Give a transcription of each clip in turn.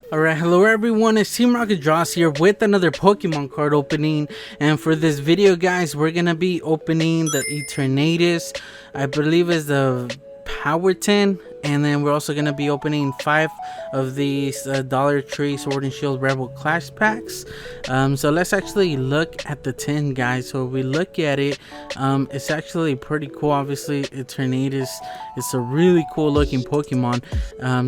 Alright, hello everyone, it's Team Rocket Dross here with another Pokemon card opening. And for this video, guys, we're gonna be opening the Eternatus, I believe is the Power Tin. And then we're also gonna be opening 5 of these Dollar Tree Sword and Shield Rebel Clash packs. So let's actually look at the tin, guys. So if we look at it, it's actually pretty cool. Obviously, Eternatus is a really cool looking Pokemon.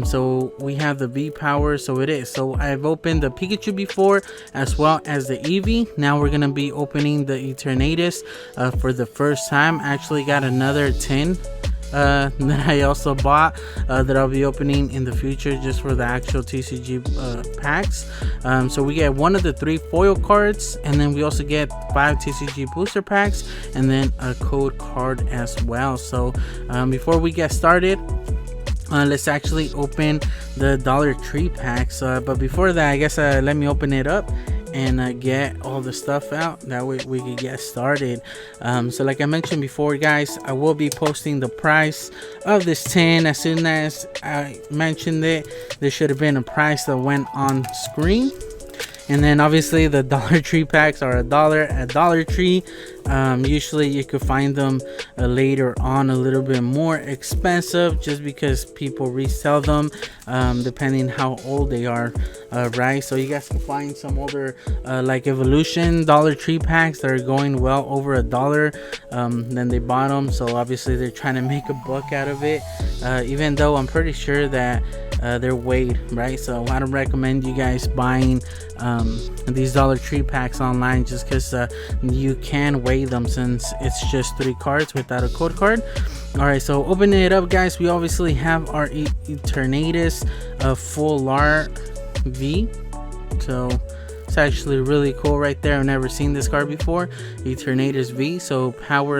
So we have the V Power, so it is. So I've opened the Pikachu before, as well as the Eevee. Now we're gonna be opening the Eternatus for the first time. I actually got another tin that I also bought that I'll be opening in the future just for the actual TCG packs. So we get one of the 3 foil cards, and then we also get 5 TCG booster packs, and then a code card as well. So before we get started, let's actually open the Dollar Tree packs, but before that, I guess let me open it up and get all the stuff out. That way we can get started. So like I mentioned before, guys, I will be posting the price of this tin as soon as I mentioned it. There should have been a price that went on screen. And then obviously the Dollar Tree packs are $1 at Dollar Tree. Usually you could find them later on a little bit more expensive, just because people resell them depending how old they are, right? So you guys can find some older like Evolution Dollar Tree packs that are going well over $1. Then they bought them, so obviously they're trying to make a buck out of it, even though I'm pretty sure that they're weighed, right? So I don't recommend you guys buying these Dollar Tree packs online, just because you can weigh them, since it's just 3 cards without a code card. Alright, so opening it up, guys, we obviously have our Eternatus full art V. So it's actually really cool right there. I've never seen this card before. Eternatus V. So power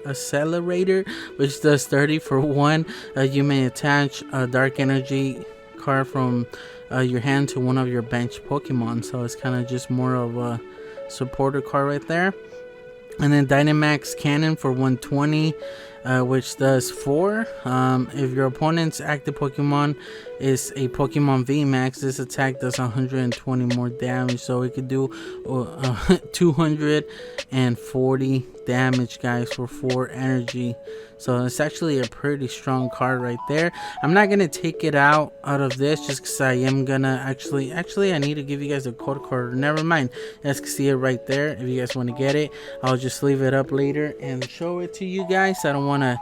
accelerator, which does 30 for 1. You may attach a dark energy card from your hand to one of your bench Pokemon. So it's kind of just more of a supporter card right there. And then Dynamax Cannon for 120, which does 4. If your opponent's active Pokemon is a Pokemon VMAX, this attack does 120 more damage, so it could do 240 damage, guys, for 4 energy. So it's actually a pretty strong card right there. I'm not gonna take it out of this, just because I am gonna actually I need to give you guys a code card. Never mind, you guys can see it right there. If you guys want to get it, I'll just leave it up later and show it to you guys. I don't want to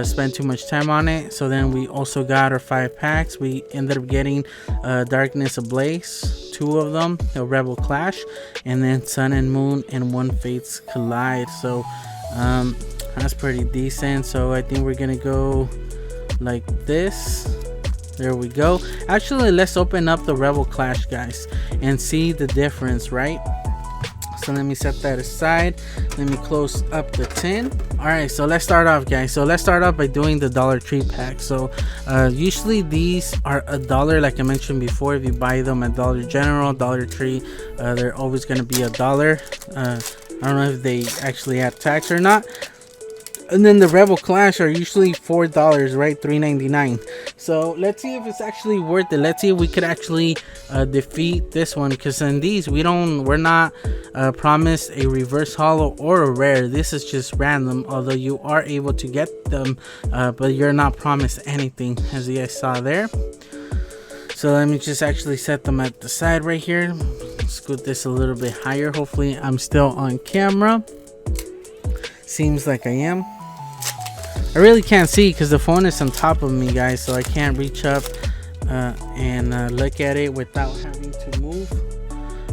spend too much time on it. So then we also got our 5 packs. We ended up getting Darkness Ablaze, 2 of them, a Rebel Clash, and then Sun and Moon and 1 Fates Collide. So that's pretty decent. So I think we're gonna go like this. There we go. Actually, let's open up the Rebel Clash, guys, and see the difference, right? So let me set that aside. Let me close up the tin. Alright, so let's start off, guys. So let's start off by doing the Dollar Tree pack. So usually these are $1, like I mentioned before. If you buy them at Dollar General, Dollar Tree, they're always going to be $1. I don't know if they actually add tax or not. And then the Rebel Clash are usually $4, right? $3.99. So let's see if it's actually worth it. Let's see if we could actually defeat this one, because in these we're not promised a reverse holo or a rare. This is just random, although you are able to get them, but you're not promised anything, as you guys saw there. So let me just actually set them at the side right here. Scoot this a little bit higher. Hopefully I'm still on camera. Seems like I am. I really can't see because the phone is on top of me, guys, so I can't reach up and look at it without having to move.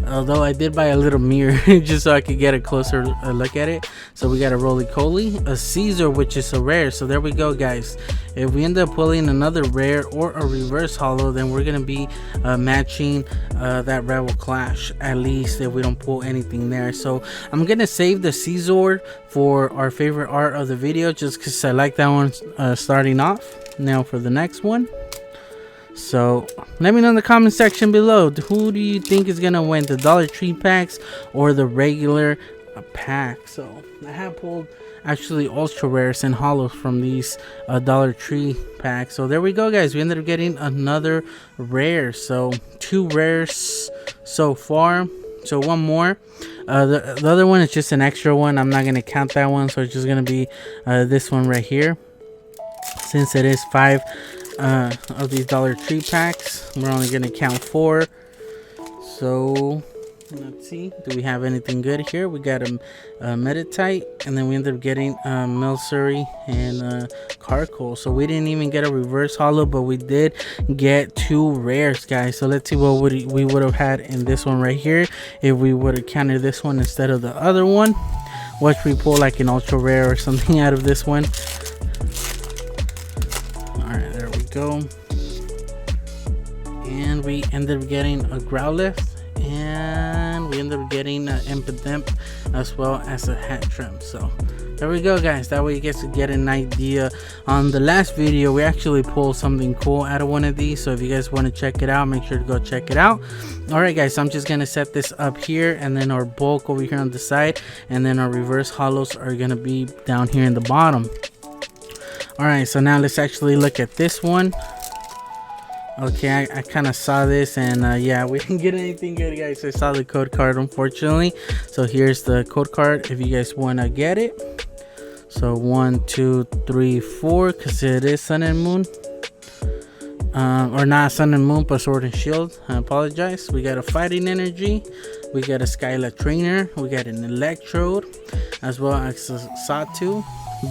Although I did buy a little mirror just so I could get a closer look at it. So we got a Roly-Coly, a Caesar, which is a rare. So there we go, guys. If we end up pulling another rare or a reverse holo, then we're gonna be matching that Rebel Clash, at least if we don't pull anything there. So I'm gonna save the Caesar for our favorite art of the video, just because I like that one starting off. Now for the next one. So let me know in the comment section below, who do you think is gonna win, the Dollar Tree packs or the regular a pack. So I have pulled actually ultra rares and hollows from these Dollar Tree packs. So there we go, guys. We ended up getting another rare. So 2 rares so far. So 1 more. The other one is just an extra one. I'm not going to count that one. So it's just going to be this one right here. Since it is 5 of these Dollar Tree packs, we're only going to count 4. So let's see, do we have anything good here? We got a Meditite, and then we ended up getting Milcery and Carcoal. So we didn't even get a reverse hollow, but we did get 2 rares, guys. So let's see what we would have had in this one right here if we would have counted this one instead of the other one. Watch we pull like an ultra rare or something out of this one. Alright, there we go. And we ended up getting a Growlithe, and we ended up getting an Impidimp as well as a Hat Trim. So there we go, guys. That way you guys get an idea. On the last video, we actually pulled something cool out of one of these, so if you guys want to check it out, make sure to go check it out. Alright, guys, so I'm just gonna set this up here, and then our bulk over here on the side, and then our reverse hollows are gonna be down here in the bottom. Alright, so now let's actually look at this one. Okay, I kind of saw this, and yeah, we didn't get anything good, guys. I saw the code card, unfortunately. So here's the code card if you guys want to get it. So 1, 2, 3, 4, because it is Sun and Moon. Or not Sun and Moon, but Sword and Shield. I apologize. We got a Fighting Energy. We got a Skyla Trainer. We got an Electrode, as well as a Satu,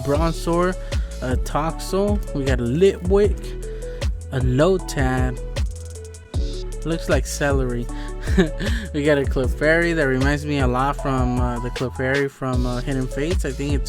Bronzor, a Toxel. We got a Litwick, a Lotad, looks like celery. We got a Clefairy that reminds me a lot from the Clefairy from Hidden Fates. I think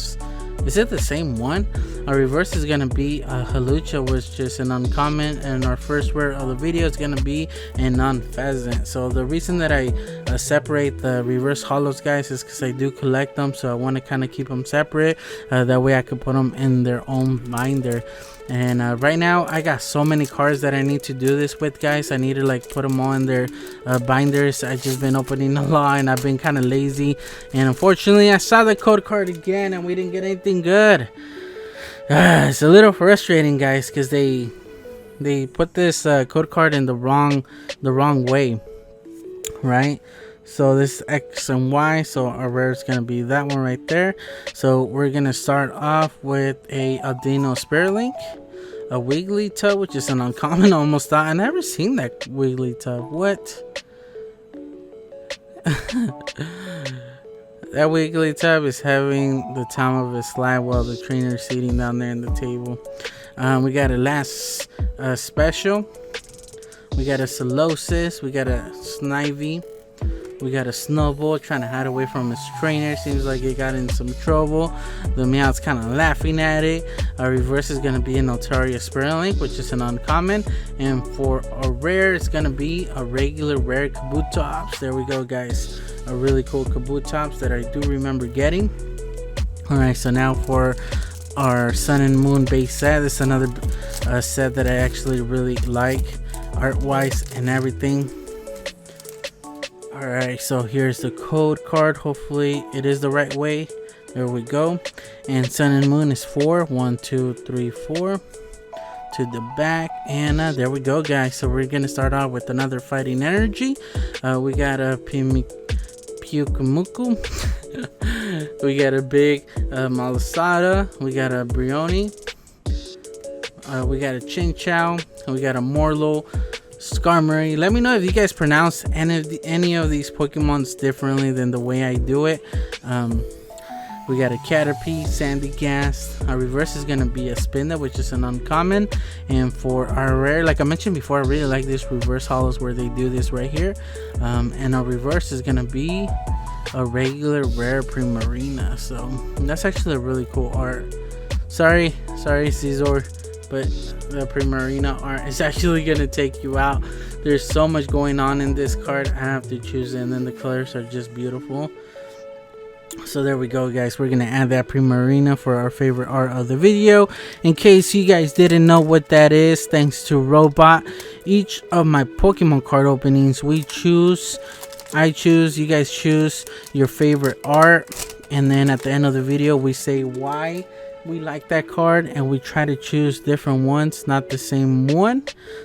is it the same one? Our reverse is gonna be Halucha, which is an uncommon, and our first rare of the video is gonna be a non-pheasant. So the reason that I separate the reverse hollows, guys, is because I do collect them, so I want to kind of keep them separate. That way I could put them in their own binder. And right now I got so many cards that I need to do this with, guys. I need to like put them all in their binders. I just been opening a lot, and I've been kind of lazy, and unfortunately I saw the code card again and we didn't get anything good. It's a little frustrating, guys, because they put this code card in the wrong way, right? So this X and Y, so our rare is going to be that one right there. So we're going to start off with a Aldino Spirit a Wigglytuff, which is an uncommon. Almost thought I never seen that Wigglytuff. What? That Wigglytuff is having the time of his life while the trainer is sitting down there in the table. We got a last special. We got a Solosis. We got a Snivy. We got a Snowball trying to hide away from his trainer. Seems like it got in some trouble. The Meowth's kind of laughing at it. Our reverse is going to be an Altaria Spirit, which is an uncommon. And for a rare, it's going to be a regular rare Kabutops. There we go, guys. A really cool Kabutops that I do remember getting. Alright, so now for our Sun and Moon base set. This is another set that I actually really like, art-wise and everything. Alright, so here's the code card. Hopefully it is the right way. There we go. And Sun and Moon is 4. 1, 2, 3, 4 to the back. And there we go, guys. So we're gonna start off with another Fighting Energy. We got a Pyukumuku. We got a big Malasada. We got a Brioni. We got a Chinchou. We got a Morlo, Skarmory. Let me know if you guys pronounce any of these Pokemons differently than the way I do it. We got a Caterpie, Sandygast. Our reverse is going to be a Spinda, which is an uncommon. And for our rare, like I mentioned before, I really like this reverse hollows where they do this right here. And our reverse is going to be a regular rare Primarina. So that's actually a really cool art. Sorry Caesar, but the Primarina art is actually going to take you out. There's so much going on in this card. I have to choose it, and then the colors are just beautiful. So there we go, guys. We're gonna add that Primarina for our favorite art of the video. In case you guys didn't know what that is, thanks to Robot, each of my Pokemon card openings, I choose, you guys choose your favorite art. and then at the end of the video we say why we like that card, and we try to choose different ones, not the same one.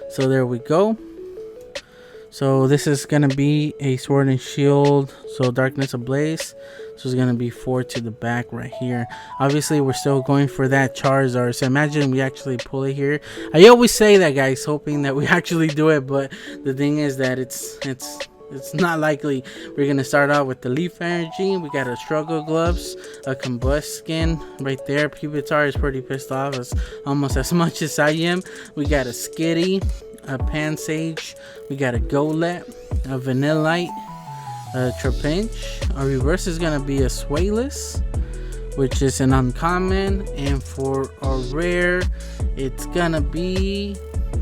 So there we go. So this is gonna be a Sword and Shield, so Darkness Ablaze. So it's gonna be 4 to the back right here. Obviously we're still going for that Charizard, so imagine we actually pull it here. I always say that, guys, hoping that we actually do it, but the thing is that it's not likely. We're gonna start out with the Leaf Energy. We got a Struggle Gloves, a Combust Skin right there. Pupitar is pretty pissed off, as almost as much as I am. We got a Skitty, a Pansage, we got a Golett, a Vanillite, a Trapinch. Our reverse is gonna be a Swayless, which is an uncommon, and for our rare it's gonna be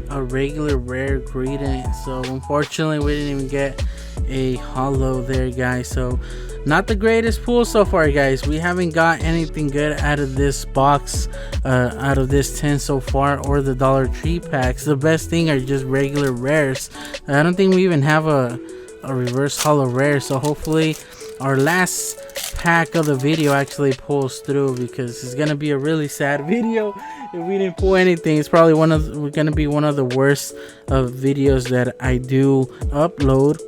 a regular rare Greedent. So unfortunately we didn't even get a holo there, guys. So not the greatest pool so far, guys. We haven't got anything good out of this box, out of this 10 so far, or the Dollar Tree packs. The best thing are just regular rares. I don't think we even have a reverse holo rare, so hopefully our last pack of the video actually pulls through, because it's gonna be a really sad video if we didn't pull anything. It's probably gonna be one of the worst of videos that I do upload.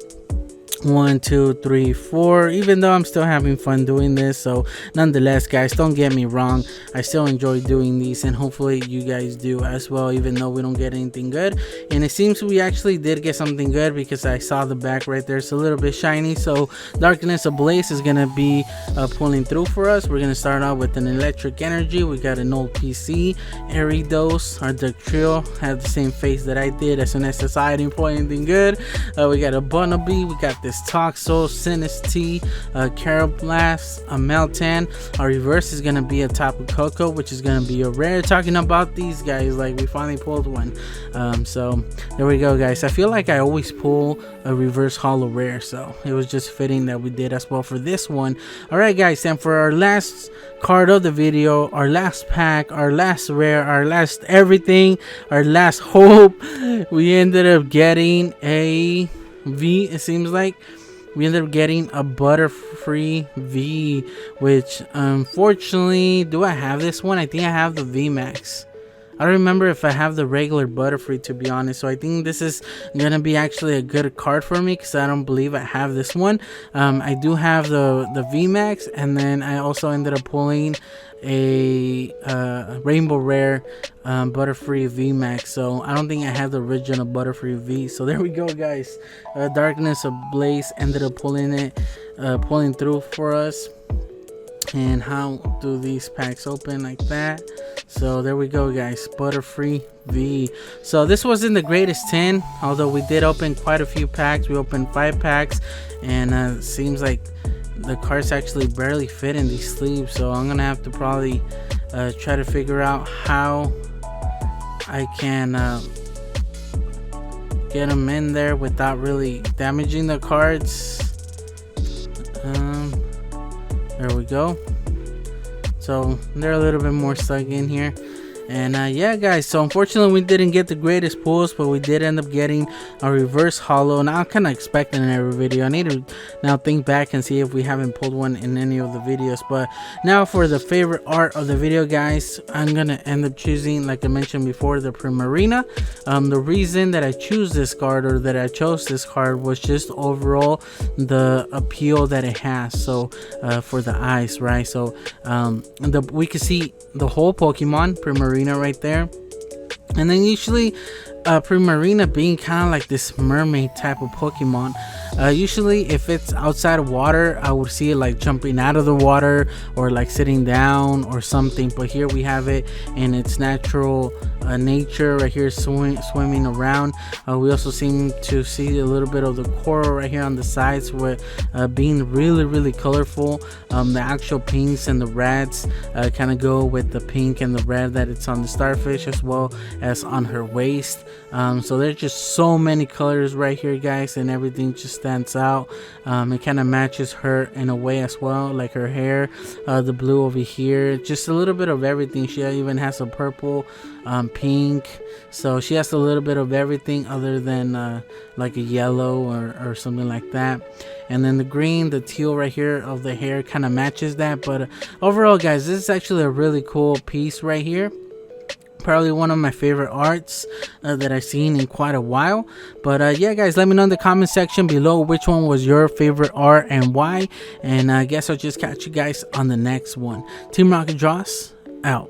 1, 2, 3, 4, even though I'm still having fun doing this. So nonetheless, guys, don't get me wrong, I still enjoy doing these, and hopefully you guys do as well, even though we don't get anything good. And it seems we actually did get something good, because I saw the back right there, it's a little bit shiny. So Darkness Ablaze is gonna be pulling through for us. We're gonna start out with an Electric Energy. We got an old PC, Aridos. Our Duck Trio had the same face that I did as soon as I didn't pull anything good. We got a Bunnelby, we got this Toxel, Sinistee, Carablast, a Meltan. Our reverse is gonna be a Tapu Koko, which is gonna be a rare. Talking about these guys, like, we finally pulled one. So there we go, guys. I feel like I always pull a reverse holo rare, so it was just fitting that we did as well for this one. All right, guys, and for our last card of the video, our last pack, our last rare, our last everything, our last hope, we ended up getting a V. It seems like we ended up getting a Butterfree V, which unfortunately, do I have this one? I think I have the V Max. I don't remember if I have the regular Butterfree, to be honest. So I think this is gonna be actually a good card for me, because I don't believe I have this one. I do have the V Max, and then I also ended up pulling a Rainbow Rare Butterfree V Max. So I don't think I have the original Butterfree V. So there we go, guys. Darkness Ablaze ended up pulling through for us. And how do these packs open? Like that. So there we go, guys. Butterfree V. So this wasn't the greatest 10, although we did open quite a few packs. We opened 5 packs, and it seems like the cards actually barely fit in these sleeves. So I'm gonna have to probably try to figure out how I can get them in there without really damaging the cards. There we go. So they're a little bit more stuck in here. And yeah, guys, so unfortunately we didn't get the greatest pulls, but we did end up getting a reverse holo. Now I'm kind of expecting in every video. I need to now think back and see if we haven't pulled one in any of the videos. But now for the favorite art of the video, guys, I'm gonna end up choosing, like I mentioned before, the Primarina. The reason that I choose this card, or that I chose this card, was just overall the appeal that it has. So for the eyes, right? So we can see the whole Pokemon Primarina right there, and then usually Primarina being kind of like this mermaid type of Pokemon. Usually if it's outside of water, I would see it like jumping out of the water, or like sitting down or something, but here we have it in its natural nature right here, swimming around. We also seem to see a little bit of the coral right here on the sides, with being really colorful. The actual pinks and the reds kind of go with the pink and the red that it's on the starfish, as well as on her waist. So there's just so many colors right here, guys, and everything just stands out. It kind of matches her in a way as well, like her hair, the blue over here, just a little bit of everything. She even has a purple, pink, so she has a little bit of everything other than like a yellow or something like that. And then the green, the teal right here of the hair kind of matches that. But overall, guys, this is actually a really cool piece right here. Probably one of my favorite arts that I've seen in quite a while. But yeah, guys, let me know in the comment section below which one was your favorite art and why. And I guess I'll just catch you guys on the next one. Team Rocket Dross out.